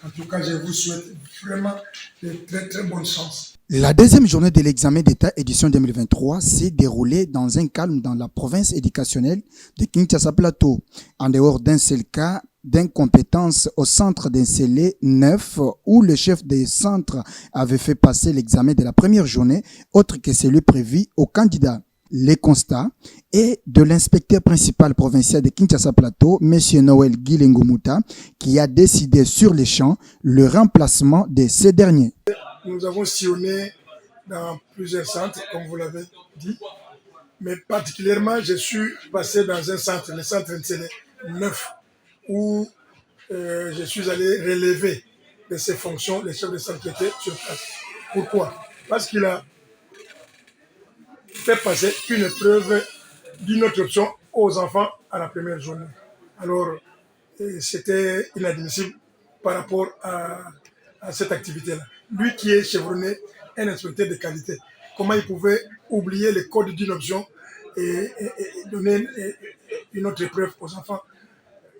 En tout cas, je vous souhaite vraiment de très très bonne chance. La deuxième journée de l'examen d'État édition 2023 s'est déroulée dans un calme dans la province éducationnelle de Kinshasa Plateau, en dehors d'un seul cas d'incompétence au centre d'Ensélé 9 où le chef des centres avait fait passer l'examen de la première journée, autre que celui prévu aux candidats. Les constats est de l'inspecteur principal provincial de Kinshasa Plateau, M. Noël Guilengumuta, qui a décidé sur les champs le remplacement de ces derniers. Nous avons sillonné dans plusieurs centres, comme vous l'avez dit, mais particulièrement, je suis passé dans un centre, le centre Nsele 9, où je suis allé relever de ses fonctions le chef de centre qui était sur place. Pourquoi? Parce qu'il a fait passer une épreuve d'une autre option aux enfants à la première journée. Alors, c'était inadmissible par rapport à cette activité-là. Lui qui est chevronné, un inspecteur de qualité, comment il pouvait oublier le code d'une option et donner une autre épreuve aux enfants?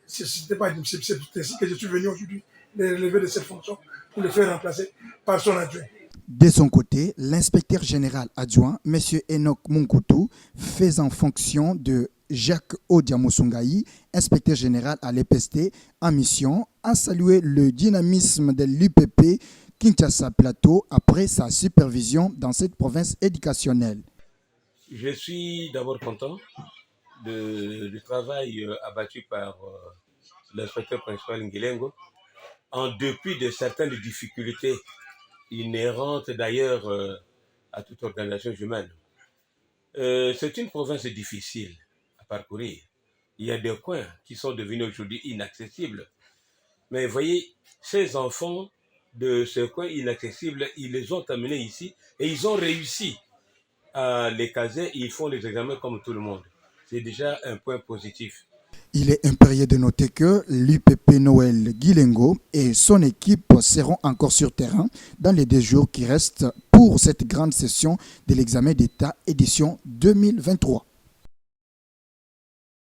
Ce n'était pas admissible. C'est ainsi que je suis venu aujourd'hui les relever de cette fonction pour le faire remplacer par son adjoint. De son côté, l'inspecteur général adjoint, M. Enoch Munkutu, faisant fonction de Jacques Odiamosungaï, inspecteur général à l'EPST, en mission, a salué le dynamisme de l'UPP Kinshasa Plateau après sa supervision dans cette province éducationnelle. Je suis d'abord content du travail abattu par l'inspecteur principal Nguilengo, en dépit de certaines difficultés inhérentes d'ailleurs à toute organisation humaine. C'est une province difficile à parcourir. Il y a des coins qui sont devenus aujourd'hui inaccessibles. Mais voyez, ces enfants de ce coin inaccessible, ils les ont amenés ici et ils ont réussi à les caser. Ils font les examens comme tout le monde. C'est déjà un point positif. Il est impérieux de noter que l'UPP Noël Guilengo et son équipe seront encore sur terrain dans les 2 jours qui restent pour cette grande session de l'examen d'État édition 2023.